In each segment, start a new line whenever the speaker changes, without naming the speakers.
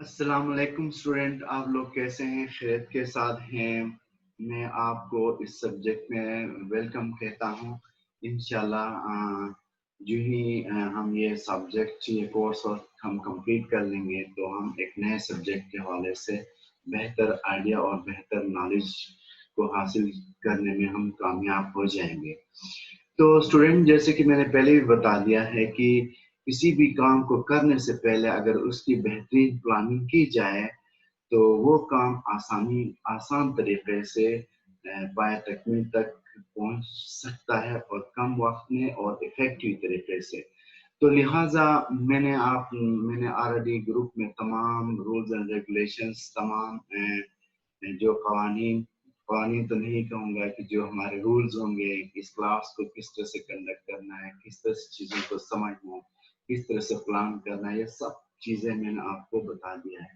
अस्सलाम वालेकुम स्टूडेंट, आप लोग कैसे हैं? खैरियत के साथ हैं? मैं आपको इस सब्जेक्ट में वेलकम कहता हूं। इंशाल्लाह जो ही हम ये सब्जेक्ट ये कोर्स और हम कंप्लीट कर लेंगे तो हम एक नए सब्जेक्ट के हवाले से बेहतर आइडिया और बेहतर नॉलेज को हासिल करने में हम कामयाब हो जाएंगे। तो स्टूडेंट, जैसे कि मैंने पहले भी बता दिया है कि किसी भी काम को करने से पहले अगर उसकी बेहतरीन प्लानिंग की जाए तो वो काम आसान तरीके से पाया तकमील तक पहुंच सकता है और कम वक्त में और इफेक्टिव तरीके से। तो लिहाजा मैंने ऑलरेडी ग्रुप में तमाम रूल्स एंड रेगुलेशंस, तमाम जो कवानीन तो नहीं कहूँगा कि जो हमारे रूल्स होंगे, इस क्लास को किस तरह से कंडक्ट करना है, किस तरह से चीज़ों को समझना है, किस तरह से प्लान करना है, ये सब चीज़ें मैंने आपको बता दिया है।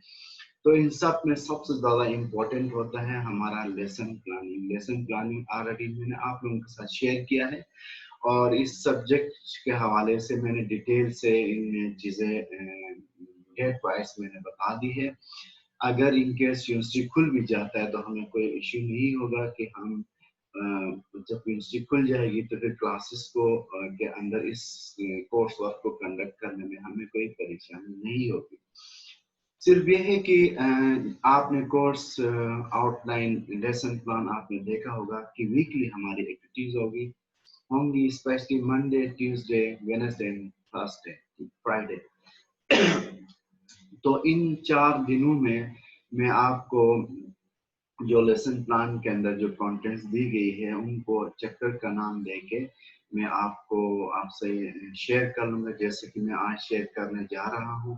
तो इन सब में सबसे ज़्यादा इम्पोर्टेंट होता है हमारा lesson planning. Lesson planning already मैंने आप लोगों के साथ शेयर किया है और इस सब्जेक्ट के हवाले से मैंने डिटेल से इन चीज़ें डेट वाइज मैंने बता दी है। अगर इन केस यूनिवर्सिटी खुल भी जाता है तो हमें कोई इश्यू नहीं होगा कि हम जब यूनिवर्सिटी खुल जाएगी तो फिर क्लासेस को के अंदर इस कोर्स वर्क को कंडक्ट करने में हमें कोई परेशानी नहीं होगी। सिर्फ ये है कि आपने कोर्स आउटलाइन लेसन प्लान आपने देखा होगा कि वीकली हमारी एक्टिविटीज होंगी specially Monday, Tuesday, Wednesday, Thursday, Friday. तो इन 4 दिनों में मैं आपको जो लेसन प्लान के अंदर जो कंटेंट्स दी गई है उनको चैप्टर का नाम देके मैं आपसे शेयर कर लूंगा, जैसे कि मैं आज शेयर करने जा रहा हूँ।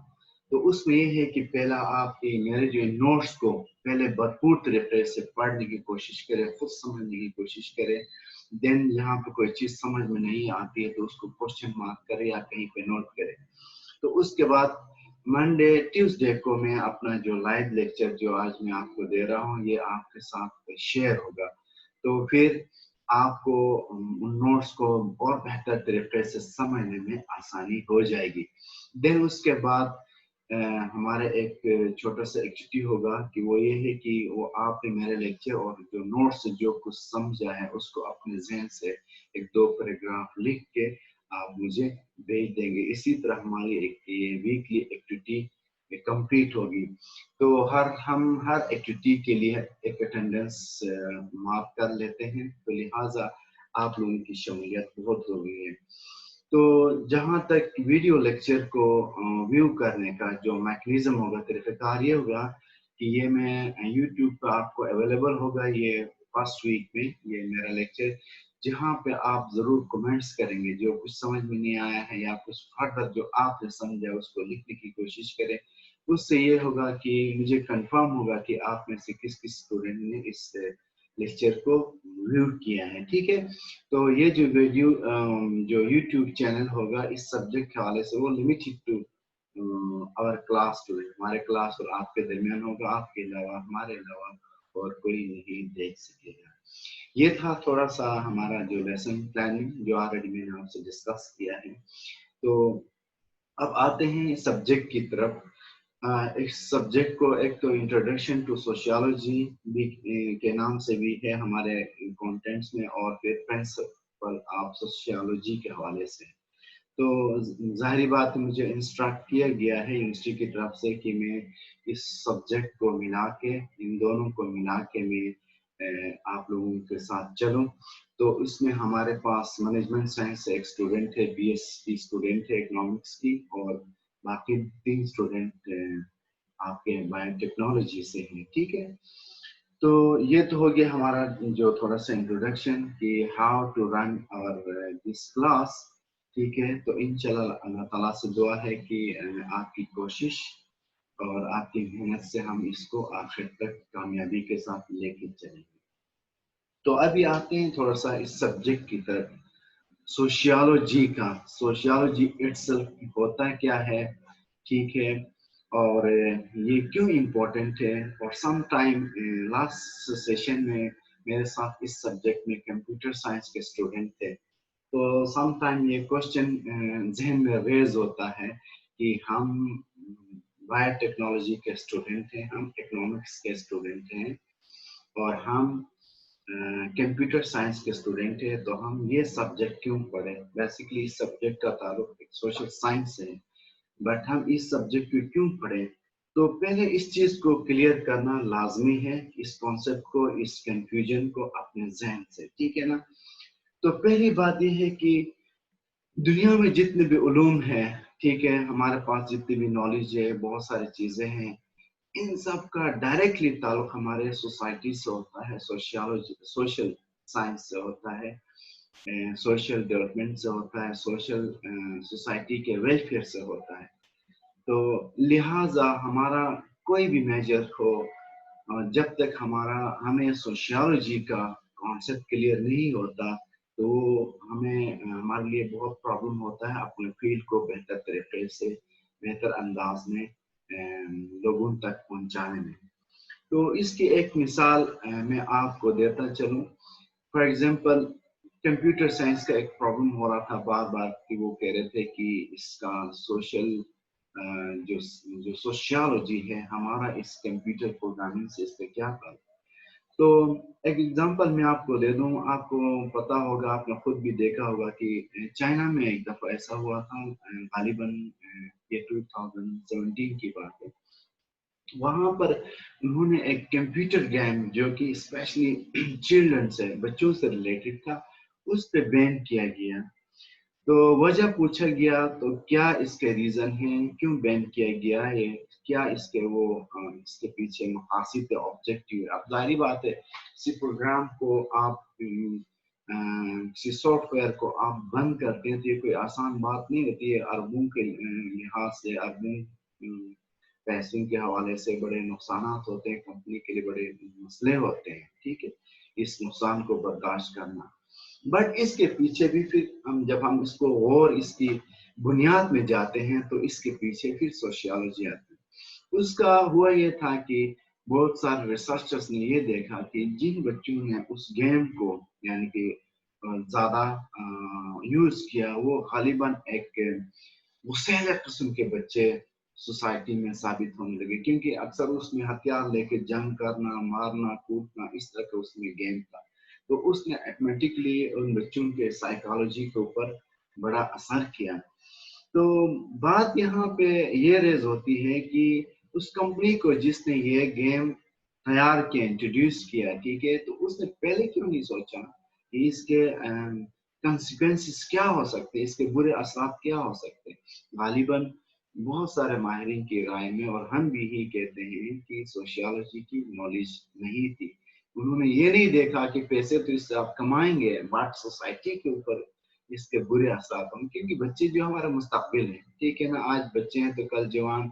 तो उसमें ये है कि पहला आपकी मेरे जो नोट्स को पहले भरपूर तरीके से पढ़ने की कोशिश करें, खुद समझने की कोशिश करें। देन यहाँ पे कोई चीज समझ में नहीं आती है तो उसको क्वेश्चन मार्क करें या कहीं पे नोट करें। तो उसके बाद मंडे ट्यूसडे को मैं अपना जो लाइव लेक्चर जो आज मैं आपको दे रहा हूँ ये आपके साथ शेयर होगा। तो फिर आपको उन नोट्स को और बेहतर तरीके से समझने में आसानी हो जाएगी। देन उसके बाद हमारे एक छोटा सा एक्टिविटी होगा कि वो ये है कि वो आपने मेरे लेक्चर और जो नोट्स जो कुछ समझा है उसको अपने जहन से 1-2 पैराग्राफ लिख के आप मुझे भेज देंगे। इसी तरह हमारी एक ये वीकली एक्टिविटी कंप्लीट होगी। तो हम हर एक्टिविटी के लिए एक अटेंडेंस मार्क कर लेते हैं, तो लिहाजा आप लोगों की शमूलियत बहुत जरूरी है। तो जहाँ तक वीडियो लेक्चर को व्यू करने का जो मैकेनिज्म होगा, तरीक़ाकार ये होगा कि ये मैं यूट्यूब पर आपको अवेलेबल होगा। ये फर्स्ट वीक में ये मेरा लेक्चर, जहाँ पे आप जरूर कमेंट्स करेंगे जो कुछ समझ में नहीं आया है या कुछ फर्दर जो आपने समझा उसको लिखने की कोशिश करें। उससे ये होगा कि मुझे कंफर्म होगा कि आप में से किस किस स्टूडेंट ने इस लेक्चर को व्यू किया है। ठीक है, तो ये जो वीडियो जो यूट्यूब चैनल होगा इस सब्जेक्ट के हवाले से वो limited to our class student, हमारे क्लास और आपके दरमियान होगा, आपके अलावा हमारे अलावा और कोई नहीं देख सकेगा। ये था थोड़ा सा हमारा जो लेसन प्लानिंग जो ऑलरेडी मैंने आपसे डिस्कस किया है। तो अब आते हैं सब्जेक्ट की तरफ। इस सब्जेक्ट को एक तो इंट्रोडक्शन टू सोशियोलॉजी भी के नाम से भी है हमारे कंटेंट्स में, और फिर प्रिंसिपल ऑफ सोशियोलॉजी के हवाले से। तो जाहिर बात है मुझे इंस्ट्रक्ट किया गया है यूनिवर्सिटी की तरफ से कि मैं इस सब्जेक्ट को मिला के, इन दोनों को मिला के मैं आप लोगों के साथ चलूं। तो इसमें हमारे पास मैनेजमेंट साइंस से एक स्टूडेंट है, बीएससी स्टूडेंट है इकोनॉमिक्स की, और बाकी 3 स्टूडेंट आपके बायोटेक्नोलॉजी से हैं। ठीक है, तो ये तो हो गया हमारा जो थोड़ा सा इंट्रोडक्शन कि how to run our this class. ठीक है, तो इंशाल्लाह अल्लाह ताला से दुआ है कि आपकी कोशिश और आपकी मेहनत से हम इसको आखिर तक कामयाबी के साथ लेके चलेंगे। तो अभी आते हैं थोड़ा सा इस सब्जेक्ट की तरफ, सोशियोलॉजी का। सोशियोलॉजी इटसेल्फ होता क्या है, ठीक है, और ये क्यों इम्पोर्टेंट है। और सम टाइम लास्ट सेशन में मेरे साथ इस सब्जेक्ट में कंप्यूटर साइंस के स्टूडेंट थे, तो सम टाइम ये क्वेश्चन जहन में रेज होता है कि हम बायो टेक्नोलॉजी के स्टूडेंट हैं, हम इकोनॉमिक्स के स्टूडेंट हैं और हम कंप्यूटर साइंस के स्टूडेंट हैं, तो हम ये सब्जेक्ट क्यों पढ़े? बेसिकली इस सब्जेक्ट का ताल्लुक सोशल साइंस से है, बट हम इस सब्जेक्ट को क्यों पढ़े? तो पहले इस चीज को क्लियर करना लाजमी है, इस कॉन्सेप्ट को, इस कंफ्यूजन को अपने जहन से, ठीक है ना? तो पहली बात यह है कि दुनिया में जितने भी उलूम है, ठीक है, हमारे पास जितनी भी नॉलेज है, बहुत सारी चीजें हैं, इन सब का डायरेक्टली ताल्लुक हमारे सोसाइटी से होता है, सोशियोलॉजी, सोशल साइंस से होता है, सोशल डेवलपमेंट से होता है, सोशल सोसाइटी के वेलफेयर से होता है। तो लिहाजा हमारा कोई भी मेजर हो, जब तक हमें सोशियोलॉजी का कॉन्सेप्ट क्लियर नहीं होता, तो हमें हमारे लिए बहुत प्रॉब्लम होता है अपने फील्ड को बेहतर तरीके से, बेहतर अंदाज में लोगों तक पहुंचाने में। तो इसकी एक मिसाल मैं आपको देता चलूं। फॉर एग्जांपल, कंप्यूटर साइंस का एक प्रॉब्लम हो रहा था बार बार कि वो कह रहे थे कि इसका सोशल जो जो सोशियोलॉजी है हमारा, इस कंप्यूटर प्रोग्रामिंग से इसका क्या ताल्लुक? तो एक एग्जांपल मैं आपको दे दूं, आपको पता होगा, आपने खुद भी देखा होगा कि चाइना में एक दफा ऐसा हुआ था, गालिबन ये 2017 की बात है। वहां पर उन्होंने एक कंप्यूटर गेम जो कि स्पेशली चिल्ड्रन से, बच्चों से रिलेटेड था, उस पे बैन किया गया। तो वजह पूछा गया तो क्या इसके रीजन है, क्यों बैन किया गया है, क्या इसके वो इसके पीछे मकासद ऑब्जेक्टिव है? अब जाहिर बात है, किसी प्रोग्राम को आप किसी सॉफ्टवेयर को आप बंद करते हैं तो ये कोई आसान बात नहीं होती है। अरबों के लिहाज से, अरबों पैसों के हवाले से बड़े नुकसान होते हैं, कंपनी के लिए बड़े मसले होते हैं, ठीक है, इस नुकसान को बर्दाश्त करना। बट इसके पीछे भी फिर जब हम इसको और इसकी बुनियाद में जाते हैं तो इसके पीछे फिर सोशियोलॉजी आती है। उसका हुआ ये था कि बहुत सारे रिसर्चर्स ने ये देखा कि जिन बच्चों ने उस गेम को यानी कि ज्यादा यूज किया, वो गालिबन एक मुसैल किस्म के बच्चे सोसाइटी में साबित होने लगे, क्योंकि अक्सर उसमें हथियार लेके जंग करना, मारना, कूदना, इस तरह का उसमें गेम था। तो उसने ऑटोमेटिकली उन बच्चों के साइकोलॉजी के ऊपर बड़ा असर किया। तो बात यहाँ पे ये रेज होती है कि उस कंपनी को जिसने ये गेम तैयार किया, इंट्रोड्यूस किया, ठीक है, तो उसने पहले क्यों नहीं सोचा कि इसके कंसिक्वेंसेस क्या हो सकते हैं, इसके बुरे असरात क्या हो सकते हैं? गालिबन बहुत सारे माहिरीन की राय में, और हम भी ही कहते हैं कि सोशियोलॉजी की नॉलेज नहीं थी। उन्होंने ये नहीं देखा कि पैसे तो इससे आप कमाएंगे, बट सोसाइटी के ऊपर इसके बुरे असर होंगे, क्योंकि बच्चे जो हमारा मुस्तकबिल है, ठीक है ना, आज बच्चे हैं तो कल जवान,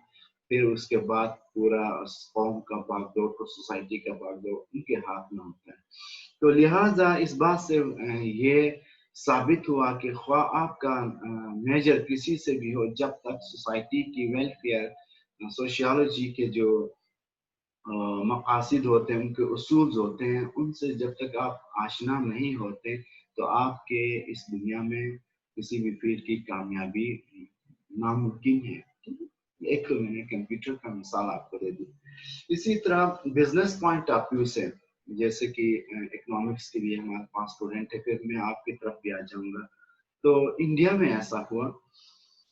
फिर उसके बाद पूरा कौम का बागडोर, तो सोसाइटी का बागडोर उनके हाथ में होता है। तो लिहाजा इस बात से ये साबित हुआ कि ख्वाह आपका मेजर किसी से भी हो, जब तक सोसाइटी की वेलफेयर, सोशियोलॉजी के जो मकासिद होते हैं, उनके उसूल होते हैं, उनसे जब तक आप आशना नहीं होते, तो आपके इस दुनिया में किसी भी फील्ड की कामयाबी नामुमकिन है। एक तो मैंने कंप्यूटर का मिसाल आपको दे दी। इसी तरह बिजनेस पॉइंट ऑफ व्यू से, जैसे कि इकोनॉमिक्स के लिए हमारे पास स्टूडेंट है, फिर मैं आपकी तरफ भी आ जाऊंगा। तो इंडिया में ऐसा हुआ,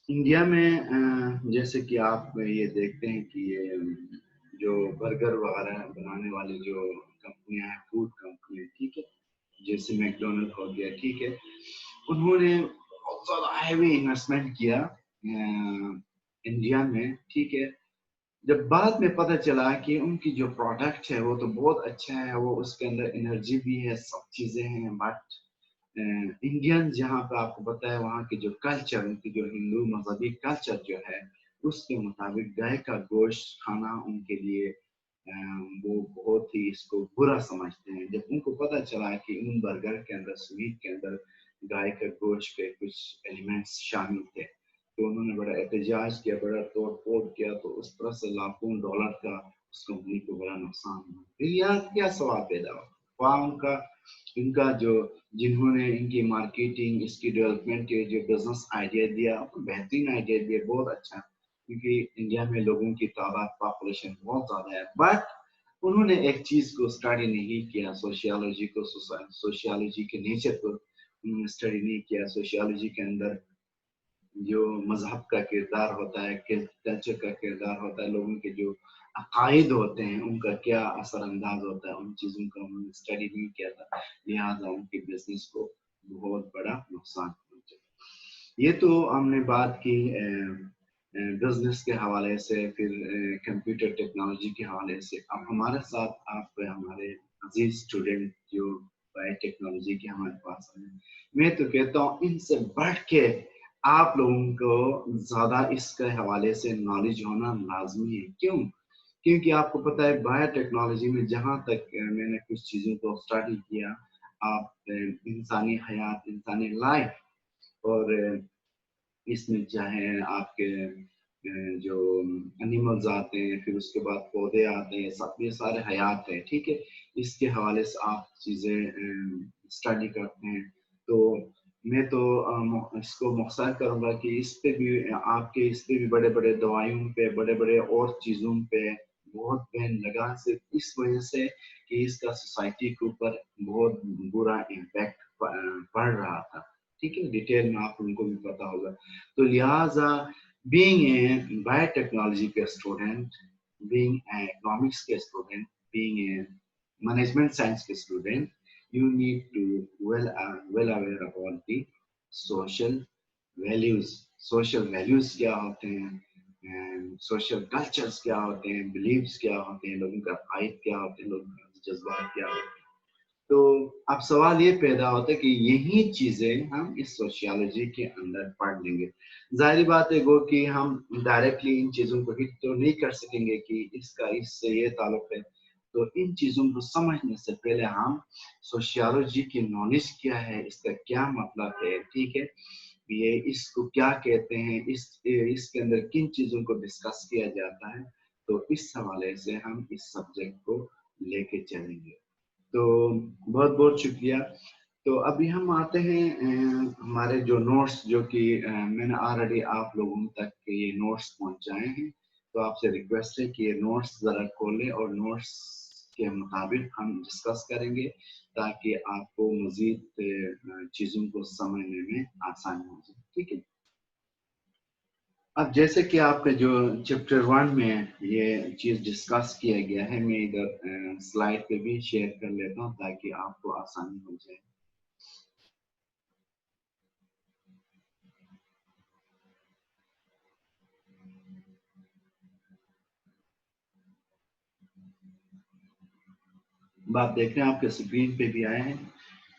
इंडिया में जैसे कि आप ये देखते हैं कि ये जो बर्गर वगैरह बनाने वाली जो कंपनियां हैं, फूड कंपनी, ठीक है, जैसे मैकडोनल्ड हो गया, ठीक है, उन्होंने बहुत ज्यादा हैवी इन्वेस्टमेंट किया इंडिया में, ठीक है। जब बाद में पता चला कि उनकी जो प्रोडक्ट है वो तो बहुत अच्छा है, वो उसके अंदर एनर्जी भी है, सब चीजें हैं, बट इंडियन जहाँ पे आपको पता है वहाँ की जो कल्चर, उनकी जो हिंदू मजहबी कल्चर जो है, उसके मुताबिक गाय का गोश्त खाना उनके लिए वो बहुत ही इसको बुरा समझते हैं। जब उनको पता चला कि उन बर्गर के अंदर, स्वीट के अंदर गाय के गोश्त के कुछ एलिमेंट्स शामिल थे, तो उन्होंने बड़ा एहतजाज किया, बड़ा तोड़ फोड़ किया, तो उस तरह से लाखों डॉलर का उस कंपनी को बड़ा नुकसान हुआ। फिर यहाँ क्या सवाल पैदा हुआ? वहाँ उनका इनका जो, जिन्होंने इनकी मार्केटिंग, इसकी डेवलपमेंट के जो बिजनेस आइडिया दिया, बेहतरीन आइडिया दिया, बहुत अच्छा, क्योंकि इंडिया में लोगों की तादाद पॉपुलेशन बहुत ज़्यादा है, बट उन्होंने एक चीज़ को स्टडी नहीं किया, सोशियोलॉजी को, सोशियोलॉजी के नेचर को उन्होंने स्टडी नहीं किया। सोशियोलॉजी के अंदर जो मजहब का किरदार होता है, कल्चर का किरदार होता है, लोगों के जो अकायद होते हैं उनका क्या असर अंदाज होता है, उन चीज़ों का उन्होंने स्टडी नहीं किया था, लिहाजा उनके बिजनेस को बहुत बड़ा नुकसान पहुंचा। ये तो हमने बात की बिजनेस के हवाले से, फिर कंप्यूटर टेक्नोलॉजी के हवाले से। अब हमारे साथ आप हमारे अजीज स्टूडेंट जो बायोटेक्नोलॉजी के हमारे पास हैं, मैं तो कहता हूँ इनसे बढ़ के आप लोगों को ज्यादा इसके हवाले से नॉलेज होना लाजमी है। क्यों? क्योंकि आपको पता है बायोटेक्नोलॉजी में जहाँ तक मैंने कुछ चीज़ों को स्टडी किया, आप इंसानी हयात, इंसानी लाइफ, और इसमें चाहे आपके जो एनिमल्स आते हैं, फिर उसके बाद पौधे आते हैं, सब ये सारे हयात है, ठीक है। इसके हवाले से आप चीज़ें स्टडी करते हैं। तो मैं तो इसको मुख्तसर करूँगा कि इस पे भी आपके, इस पे भी बड़े बड़े दवाइयों पे, बड़े बड़े और चीज़ों पे बहुत बैन लगा, सिर्फ इस वजह से कि इसका सोसाइटी के ऊपर बहुत बुरा इम्पैक्ट पड़ रहा था, ठीक है। डिटेल में आप उनको भी पता होगा। तो लिहाजा बीइंग ए बायोटेक्नोलॉजी के स्टूडेंट, बीइंग ए इकोनॉमिक्स के student, being a management science के student, you need to well aware about the social values। social values क्या होते हैं, social cultures क्या होते हैं, beliefs क्या होते हैं, लोगों का अकायद क्या होते हैं, लोगों का जज्बात क्या होते हैं। तो अब सवाल ये पैदा होता है कि यही चीजें हम इस सोशियोलॉजी के अंदर पढ़ लेंगे। जाहिर बात है गो कि हम डायरेक्टली इन चीजों को हिट तो नहीं कर सकेंगे कि इसका इससे ये ताल्लुक है। तो इन चीजों को समझने से पहले हम सोशियोलॉजी की नॉलेज क्या है, इसका क्या मतलब है, ठीक है, ये इसको क्या कहते हैं, इसके अंदर किन चीजों को डिस्कस किया जाता है, तो इस हवाले से हम इस सब्जेक्ट को लेके चलेंगे। तो बहुत बहुत शुक्रिया। तो अभी हम आते हैं हमारे जो नोट्स, जो कि मैंने ऑलरेडी आप लोगों तक ये नोट्स पहुंचाए हैं। तो आपसे रिक्वेस्ट है कि ये नोट्स ज़रा खोलें और नोट्स के मुताबिक हम डिस्कस करेंगे, ताकि आपको मज़ीद चीज़ों को समझने में आसानी हो जाए, ठीक है। अब जैसे कि आपका जो चैप्टर 1 में ये चीज़ डिस्कस किया गया है, मैं इधर स्लाइड पे भी शेयर कर लेता हूँ ताकि आपको आसानी हो जाए। अब आप देख रहे हैं आपके स्क्रीन पे भी आए हैं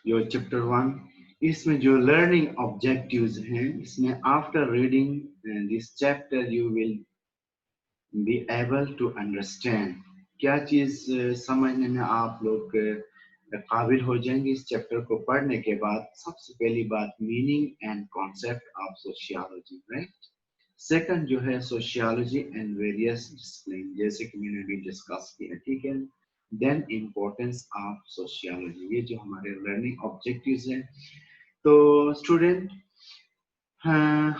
जो चैप्टर 1। इसमें जो लर्निंग ऑब्जेक्टिव्स हैं, इसमें after reading this chapter you will be able to understand, क्या चीज़ समझने में आप लोग काबिल हो जाएंगे इस चैप्टर को पढ़ने के बाद। सबसे पहली बात, meaning and concept of sociology, right. Second जो है सोशियोलॉजी एंड वेरियस डिसिप्लिन, जैसे कि मैंने अभी डिस्कस किया, ठीक है। देन इम्पोर्टेंस ऑफ सोशियोलॉजी, ये जो हमारे लर्निंग ऑब्जेक्टिव्स हैं। तो स्टूडेंट, हाँ,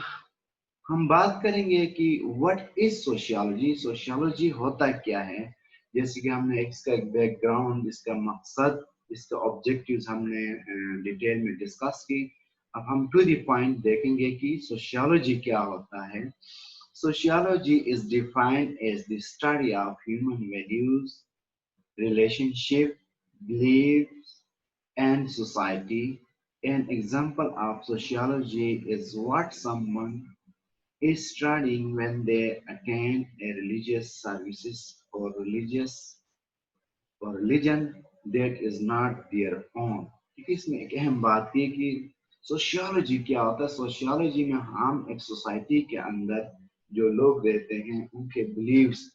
हम बात करेंगे कि व्हाट इज सोशियोलॉजी, सोशियोलॉजी होता क्या है। जैसे कि हमने इसका बैकग्राउंड, इसका मकसद, इसका ऑब्जेक्टिव्स हमने डिटेल में डिस्कस की। अब हम टू द पॉइंट देखेंगे कि सोशियोलॉजी क्या होता है। Sociology is defined as the study of human values, relationship, beliefs, and society. An example of sociology is what someone is studying when they attend a religious services or religion that is not their own। इसमें एक अहम बात है कि sociology क्या होता है। Sociology में हम एक सोसाइटी के अंदर जो लोग रहते हैं, उनके बिलीव्स,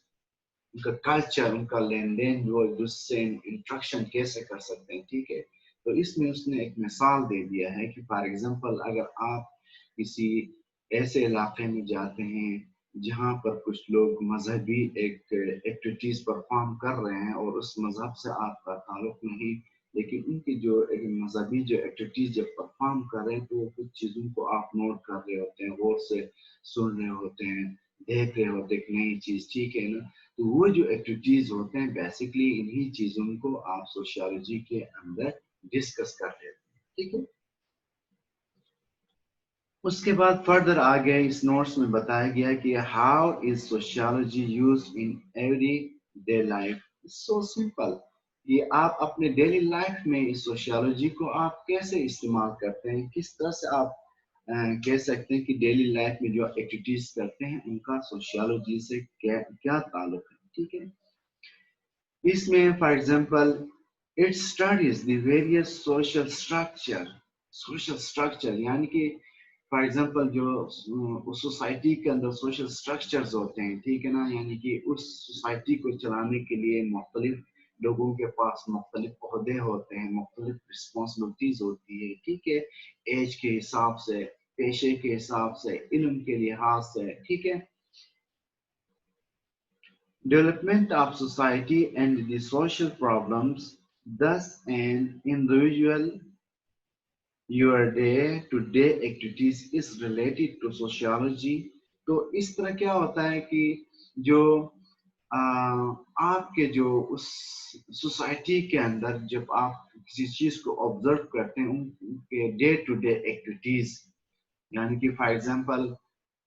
उनका कल्चर, उनका लेन देन, वो एक दूसरे से इंट्रैक्शन कैसे कर सकते हैं, ठीक है। तो इसमें उसने एक मिसाल दे दिया है कि फॉर एग्जांपल अगर आप किसी ऐसे इलाके में जाते हैं जहाँ पर कुछ लोग मजहबी एक एक्टिविटीज परफॉर्म कर रहे हैं और उस मजहब से आपका ताल्लुक नहीं, लेकिन उनकी जो एक मजहबी जो एक्टिविटीज जब परफॉर्म कर रहे हैं, तो कुछ चीज़ों को आप नोट कर रहे होते हैं, गौर से सुन रहे होते हैं, देख रहे होते एक नई चीज, ठीक है ना। तो वो जो एक्टिविटीज होते हैं बेसिकली इन्हीं चीजों को आप सोशियोलॉजी के अंदर डिस्कस कर रहे हैं, ठीक है। उसके बाद फर्दर आगे इस नोट्स में बताया गया कि how is sociology used in every day life. So simple, ये आप अपने डेली लाइफ में इस सोशियोलॉजी को आप कैसे इस्तेमाल करते हैं, किस तरह से आप कह सकते हैं कि डेली लाइफ में जो एक्टिविटीज करते हैं उनका सोशियोलॉजी से क्या क्या ताल्लुक है, ठीक है। इसमें for example it studies the various social structure यानी कि फॉर एग्जांपल जो उस सोसाइटी के अंदर सोशल स्ट्रक्चर्स होते हैं, ठीक है ना, यानी कि उस सोसाइटी को चलाने के लिए मुख्तलिफ लोगों के पास मुख्तलिफ ओहदे होते हैं, मुख्तलिफ रिस्पॉन्सिबिलिटीज होती है, ठीक है, एज के हिसाब से, पेशे के हिसाब से, इल्म के लिहाज से, ठीक है। Development of society and the social problems, thus an individual, your day-to-day activities is related to sociology. तो इस तरह क्या होता है कि जो आपके जो उस सोसाइटी के अंदर जब आप किसी चीज को ऑब्जर्व करते हैं उनके डे टू डे एक्टिविटीज, यानी कि फॉर एग्जांपल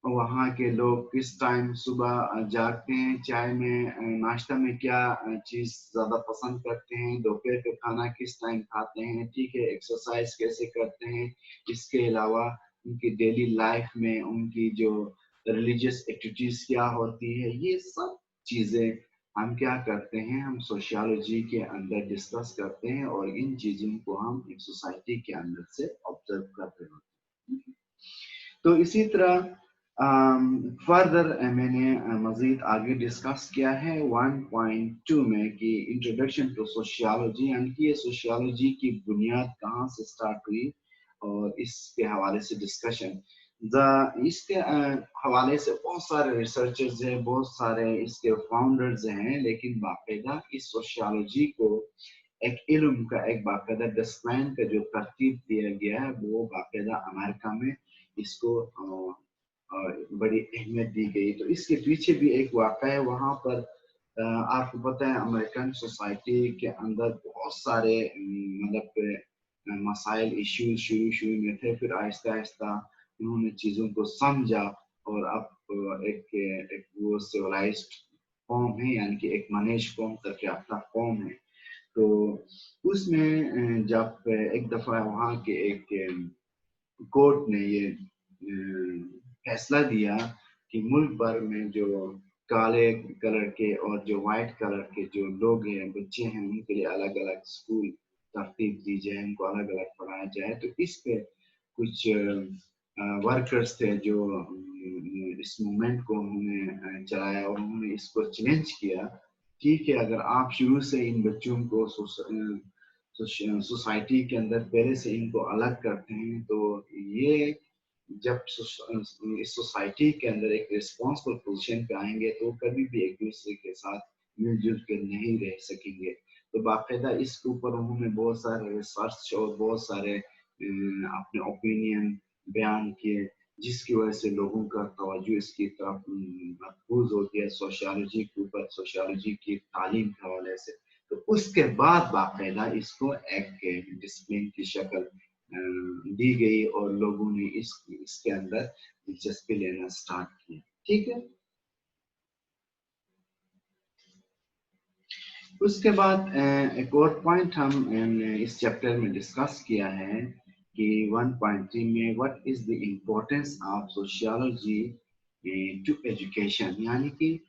वहाँ के लोग किस टाइम सुबह जागते हैं, चाय में नाश्ता में क्या चीज ज्यादा पसंद करते हैं, दोपहर का खाना किस टाइम खाते हैं, ठीक है, एक्सरसाइज कैसे करते हैं, इसके अलावा उनकी डेली लाइफ में उनकी जो रिलीजियस एक्टिविटीज क्या होती है, ये सब चीजें हम क्या करते हैं, हम सोशियोलॉजी के अंदर डिस्कस करते हैं और इन चीजों को हम एक सोसाइटी के अंदर से ऑब्जर्व करते होते हैं। तो इसी तरह फर्दर मैंने मजीद आगे डिस्कस किया है 1.2 में कि इंट्रोडक्शन टू सोशियोलॉजी, यानी कि ये सोशियोलॉजी की बुनियाद कहाँ से स्टार्ट हुई और इसके हवाले से डिस्कशन। इसके हवाले से बहुत सारे रिसर्चर्स हैं, बहुत सारे इसके फाउंडर्स हैं, लेकिन बाकायदा इस सोशियोलॉजी को एक इल्म का, एक बाकायदा डिसिप्लिन का जो तरतीब दिया गया है वो बाकायदा अमेरिका में इसको बड़ी अहमियत दी गई। तो इसके पीछे भी एक वाक़ा है, वहाँ पर आपको पता है अमेरिकन सोसाइटी के अंदर बहुत सारे मतलब मसाइल इश्यूज शुरू में थे, फिर आहिस्ता आहिस्ता उन्होंने चीज़ों को समझा और अब एक वो सिविलाइज्ड कौम है, यानी कि एक मैनेज कौम तरक्की याफ्ता कौम है। तो उसमें जब एक दफ़ा वहाँ के एक कोर्ट ने ये फैसला दिया कि मुल्क भर में जो काले कलर के और जो वाइट कलर के जो लोग हैं, बच्चे हैं, उनके लिए अलग अलग स्कूल तरतीब दी जाए, उनको अलग अलग पढ़ाया जाए। तो इस पे कुछ वर्कर्स थे जो इस मूवमेंट को उन्होंने चलाया और उन्होंने इसको चैलेंज किया, ठीक है, अगर आप शुरू से इन बच्चों को सोसाइटी के अंदर पहले से इनको अलग करते हैं तो ये जब इस सोसाइटी के अंदर एक रिस्पॉन्सिबल पोजीशन पे आएंगे तो कभी भी एक दूसरे के साथ मिलजुल कर नहीं रह सकेंगे। तो बाकायदा इसके ऊपर उन्होंने बहुत सारे रिसर्च और बहुत सारे अपने ओपिनियन बयान किए, जिसकी वजह से लोगों का तवज्जो इसकी तरफ मरकूज हो गया सोशियोलॉजी के ऊपर, सोशियोलॉजी की तालीम के हवाले से। तो उसके बाद बाकायदा इसको एक डिसिप्लिन की शक्ल दी गई और लोगों ने इसके अंदर दिलचस्पी लेना स्टार्ट किया, ठीक है। उसके बाद एक और पॉइंट हम इस चैप्टर में डिस्कस किया है कि 1.3 में what is the importance of sociology to education, यानी कि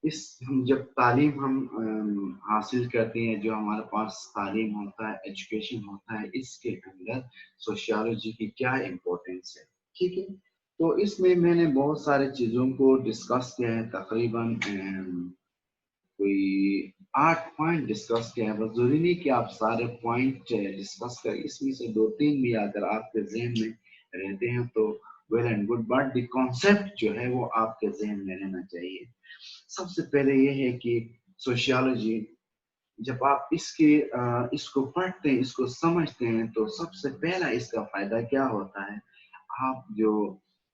इस हम जब तालीम हम हासिल करते हैं, जो हमारे पास तालीम होता है, एजुकेशन होता है, इसके अंदर सोशियोलॉजी की क्या इम्पोर्टेंस है, ठीक है। तो इसमें मैंने बहुत सारे चीज़ों को डिस्कस किया है, तकरीबन कोई 8 पॉइंट डिस्कस किया है। बस जरूरी नहीं कि आप सारे पॉइंट डिस्कस करें, इसमें से 2-3 भी अगर आपके जहन में रहते हैं तो well and good, but the concept जो है वो आपके जहन में रहना चाहिए। सबसे पहले ये है कि सोशियोलॉजी जब आप इसको पढ़ते हैं, इसको समझते हैं, तो सबसे पहला इसका फायदा क्या होता है, आप जो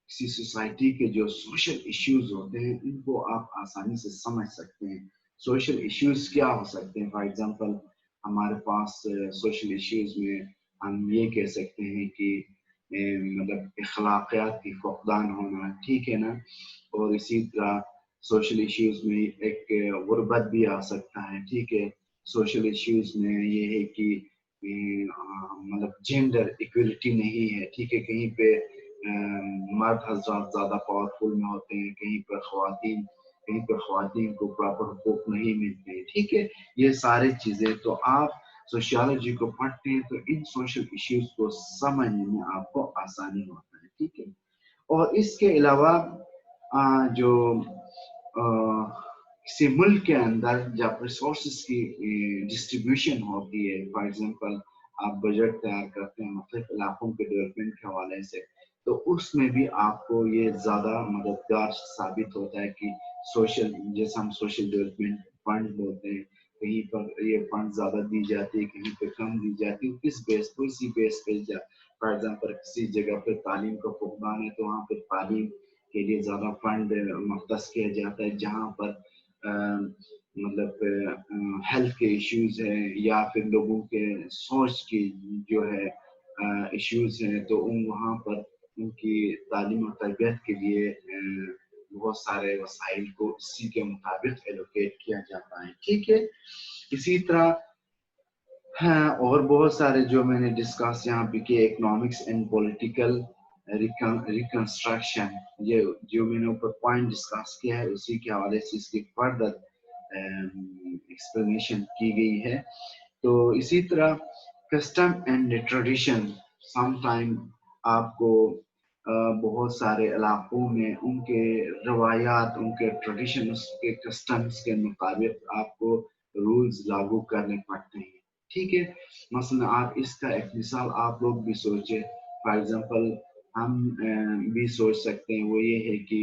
किसी सोसाइटी के जो सोशल इश्यूज होते हैं इनको आप आसानी से समझ सकते हैं। सोशल इश्यूज क्या हो सकते हैं? फॉर एग्जांपल हमारे पास सोशल इश्यूज में हम ये कह सकते हैं कि मतलब अखलाकियात की फुकदान होना, ठीक है ना। और इसी तरह सोशल इश्यूज में एक गुर्बत भी आ सकता है, ठीक है। सोशल इश्यूज में ये है कि मतलब जेंडर इक्वलिटी नहीं है, ठीक है। कहीं पे मर्द हजरात ज्यादा पावरफुल में होते हैं, कहीं पर ख्वातीन को प्रॉपर हुकूक नहीं मिलते हैं, ठीक है। ये सारी चीजें तो आप सोशियोलॉजी को पढ़ते हैं तो इन सोशल इश्यूज को समझने में आपको आसानी होता है, ठीक है। और इसके अलावा जो किसी मुल्क के अंदर जब रिसोर्सेज की डिस्ट्रीब्यूशन होती है, फॉर एग्जांपल आप बजट तैयार करते हैं मुख्तलिफ इलाकों के डेवलपमेंट के हवाले से, तो उसमें भी आपको ये ज़्यादा मददगार साबित होता है कि सोशल, जैसे हम सोशल डेवलपमेंट फंड बोलते हैं, कहीं पर ये फंड ज़्यादा दी जाती है, कहीं पर कम दी जाती है, किस बेस पर, इसी बेस पे फॉर एग्जांपल किसी जगह पर तालीम का फुकदान है तो वहाँ पर तालीम के लिए ज़्यादा फंड मुख्तस किया जाता है। जहाँ पर मतलब हेल्थ के इश्यूज हैं या फिर लोगों के सोच की जो है इश्यूज हैं, तो वहाँ पर उनकी तालीम और तरबियत के लिए बहुत सारे वसाइल को इसी के मुताबिक एलोकेट किया जाता है, ठीक है। इसी तरह हाँ, और बहुत सारे जो मैंने डिस्कस यहाँ पे किए, इकोनॉमिक्स एंड पॉलिटिकल रिकंस्ट्रक्शन, ये जो मैंने ऊपर पॉइंट डिस्कस किया है उसी के हवाले से इसकी फर्दर एक्सप्लेनेशन की गई है। तो इसी तरह कस्टम एंड ट्रेडिशन, समटाइम आपको बहुत सारे इलाकों में उनके रवायात, उनके ट्रेडिशन, उसके कस्टम्स के मुताबिक आपको रूल्स लागू करने पड़ते हैं, ठीक है। मसलन आप इसका एक मिसाल आप लोग भी सोचे, फॉर एग्जांपल हम भी सोच सकते हैं, वो ये है कि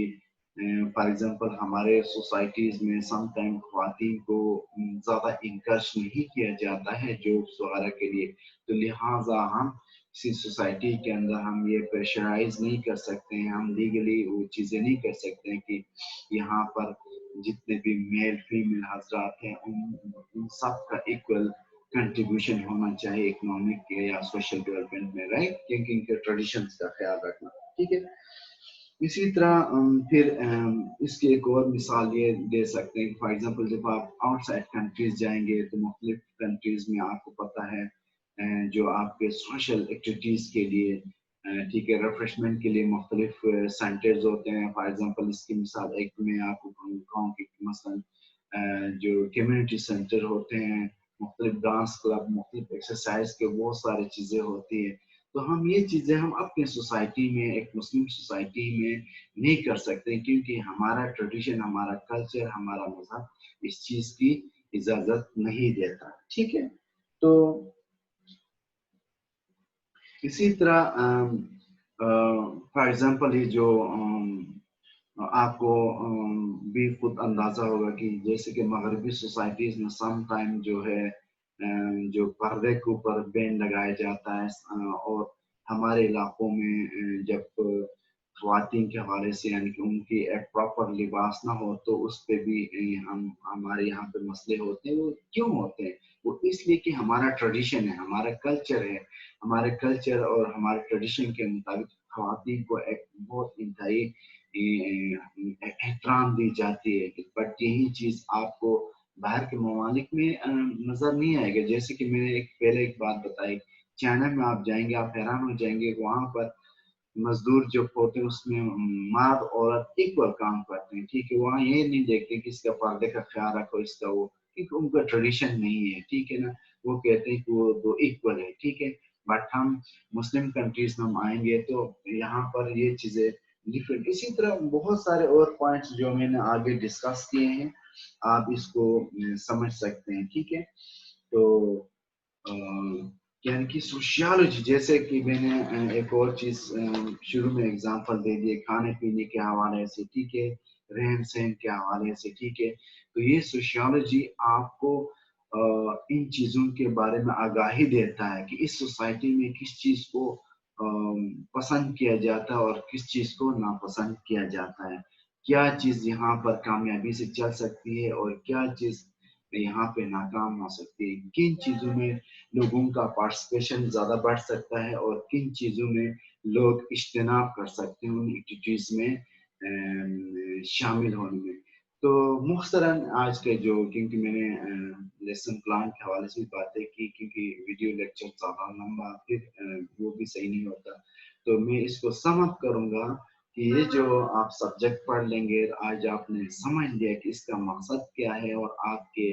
फॉर एग्जांपल हमारे सोसाइटीज में समटाइम ख्वातीन को ज़्यादा इंकरेज नहीं किया जाता है जॉब्स वगैरह के लिए, तो लिहाजा हम किसी सोसाइटी के अंदर हम ये प्रेशराइज नहीं कर सकते हैं, हम लीगली वो चीज़ें नहीं कर सकते हैं कि यहाँ पर जितने भी मेल फीमेल हजरात हैं उन सब का इक्वल कंट्रीब्यूशन होना चाहिए इकोनॉमिक या सोशल डेवलपमेंट में, राइट, क्योंकि इनके ट्रेडिशंस का ख्याल रखना, ठीक है। इसी तरह फिर इसकी एक और मिसाल ये दे सकते हैं, फॉर एग्जांपल जब आप आउटसाइड कंट्रीज जाएंगे तो मुख्तलिफ कंट्रीज में आपको पता है जो आपके सोशल एक्टिविटीज के लिए, ठीक है, रिफ्रेशमेंट के लिए मुख्तलिफ सेंटर्स होते हैं। फॉर एग्जांपल इसकी मिसाल एक मैं आपको कहूँ कि मसलन जो कम्युनिटी सेंटर होते हैं, मुख्तलिफ डांस क्लब, मुख्तलिफ एक्सरसाइज के बहुत सारी चीज़ें होती है, तो हम ये चीज़ें हम अपनी सोसाइटी में, एक मुस्लिम सोसाइटी में नहीं कर सकते, क्योंकि हमारा ट्रेडिशन, हमारा कल्चर, हमारा मजहब इस चीज़ की इजाज़त नहीं देता, ठीक है। तो इसी तरह फॉर एग्जांपल ये जो आपको भी खुद अंदाजा होगा कि जैसे कि मगरबी सोसाइटीज में सम टाइम जो है जो पर्दे के ऊपर बैन लगाया जाता है, और हमारे इलाकों में जब ख्वातीन के हवाले से यानी कि उनकी एक प्रॉपर लिबास ना हो तो उस पे भी हम हमारे यहाँ पे मसले होते हैं। वो क्यों होते हैं? वो इसलिए कि हमारा ट्रेडिशन है, हमारा कल्चर है, हमारे कल्चर और हमारे ट्रेडिशन के मुताबिक ख्वातीन को एक बहुत इंतहाई एहतराम दी जाती है, बट यही चीज आपको बाहर के ममालिक में नजर नहीं आएगा। जैसे कि मैंने पहले एक बात बताई, चाइना में आप जाएंगे आप हैरान हो जाएंगे, वहां पर मजदूर जो होते हैं उसमें मर्द औरत इक्वल काम करते हैं, ठीक है। वहाँ ये नहीं देखते कि इसका पर्दे का ख्याल रखो, इसका वो, क्योंकि उनका ट्रेडिशन नहीं है, ठीक है ना। वो कहते हैं कि वो दो इक्वल है, ठीक है। बट हम मुस्लिम कंट्रीज में हम आएंगे तो यहाँ पर ये चीजें डिफरेंट। इसी तरह बहुत सारे और पॉइंट्स जो मैंने आगे डिस्कस किए हैं आप इसको समझ सकते हैं, ठीक है। तो यानी कि सोशियोलॉजी, जैसे कि मैंने एक और चीज शुरू में एग्जांपल दे दिए खाने पीने के हवाले से, ठीक है, रहन सहन के हवाले से, ठीक है। तो ये सोशियोलॉजी आपको इन चीजों के बारे में आगाही देता है कि इस सोसाइटी में किस चीज को पसंद किया जाता है और किस चीज को नापसंद किया जाता है, क्या चीज यहाँ पर कामयाबी से चल सकती है और क्या चीज यहाँ पे नाकाम हो सकती है, किन चीजों में लोगों का पार्टिसिपेशन ज्यादा बढ़ सकता है और किन चीजों में लोग इज्तनाब कर सकते हैं उन एक्टिविटीज में शामिल होने में। तो मुख्तरन आज के जो, क्योंकि मैंने लेसन प्लान के हवाले से भी बातें की, क्योंकि वीडियो लेक्चर ज़्यादा लंबा फिर वो भी सही नहीं होता, तो मैं इसको सम अप करूँगा कि ये जो आप सब्जेक्ट पढ़ लेंगे, आज आपने समझ लिया कि इसका मकसद क्या है और आपके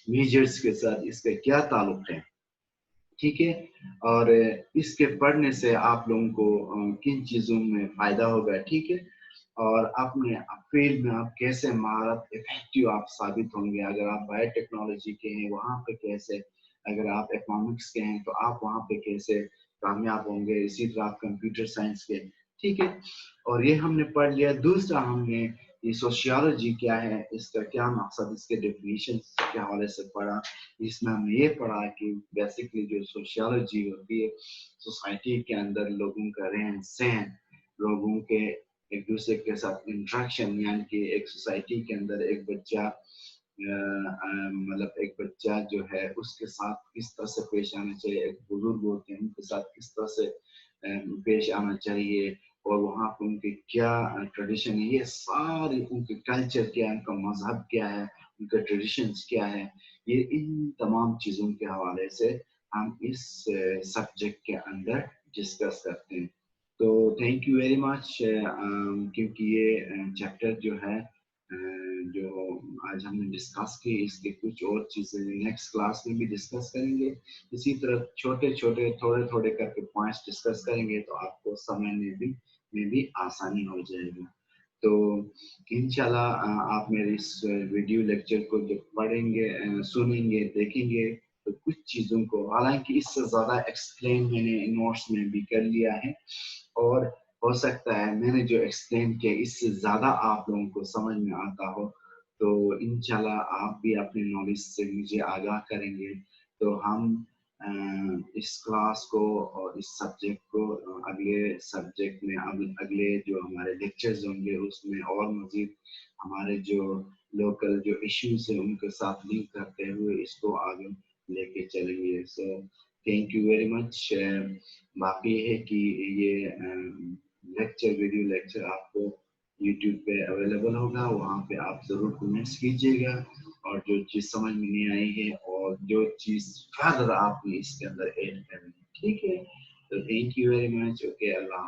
मेजर्स के साथ इसका क्या ताल्लुक है, ठीक है। और इसके पढ़ने से आप लोगों को किन चीज़ों में फ़ायदा होगा, ठीक है। और अपने फील्ड में आप कैसे महारत इफेक्टिव आप साबित होंगे, अगर आप बायोटेक्नोलॉजी के हैं वहाँ पे कैसे, अगर आप इकोनॉमिक्स के हैं तो आप वहाँ पे कैसे कामयाब होंगे, इसी तरह आप कंप्यूटर साइंस के, ठीक है। और ये हमने पढ़ लिया। दूसरा हमने ये सोशियोलॉजी क्या है, इसका क्या मकसद, इसके डेफिनेशन के हवाले से पढ़ा। इसमें हमने ये पढ़ा कि बेसिकली जो सोशियोलॉजी होती है, सोसाइटी के अंदर लोगों का रहन सहन, लोगों के एक दूसरे के साथ इंट्रैक्शन, यानी कि एक सोसाइटी के अंदर एक बच्चा मतलब एक बच्चा जो है उसके साथ किस तरह से पेश आना चाहिए, एक बुजुर्ग होते हैं उनके साथ किस तरह से पेश आना चाहिए, और वहाँ पर उनके क्या ट्रेडिशन है, ये सारे उनके कल्चर क्या है, उनका मजहब क्या है, उनका ट्रेडिशंस क्या है, ये इन तमाम चीज़ों के हवाले से हम इस सब्जेक्ट के अंदर डिस्कस करते हैं। तो थैंक यू वेरी मच, क्योंकि ये चैप्टर जो है जो आज हमने डिस्कस की, इसके कुछ और चीज़ें नेक्स्ट क्लास में भी डिस्कस करेंगे। इसी तरह छोटे छोटे थोड़े थोड़े करके पॉइंट्स डिस्कस करेंगे तो आपको समझने में भी आसानी हो जाएगी। तो इंशाल्लाह आप मेरे इस वीडियो लेक्चर को जब पढ़ेंगे, सुनेंगे, देखेंगे, तो कुछ चीज़ों को, हालांकि इससे ज़्यादा एक्सप्लेन मैंने नोट्स में भी कर लिया है, और हो सकता है मैंने जो एक्सप्लेन किया इससे ज़्यादा आप लोगों को समझ में आता हो, तो इंशाल्लाह आप भी अपने नॉलेज से मुझे आगाह करेंगे। तो हम इस क्लास को और इस सब्जेक्ट को अगले सब्जेक्ट में, अगले जो हमारे लेक्चर्स होंगे उसमें और मज़ीद हमारे जो लोकल जो इश्यूज हैं उनके साथ लिंक करते हुए इसको आगे लेके चलेंगे। So thank you very much. बाकी है कि ये लेक्चर, वीडियो लेक्चर आपको यूट्यूब पे अवेलेबल होगा, वहाँ पे आप ज़रूर कमेंट्स कीजिएगा, और जो चीज़ समझ में नहीं आई है और जो चीज़ फर्दर आपने इसके अंदर ऐड करनी है, ठीक है। तो thank you very much. Okay, Allah.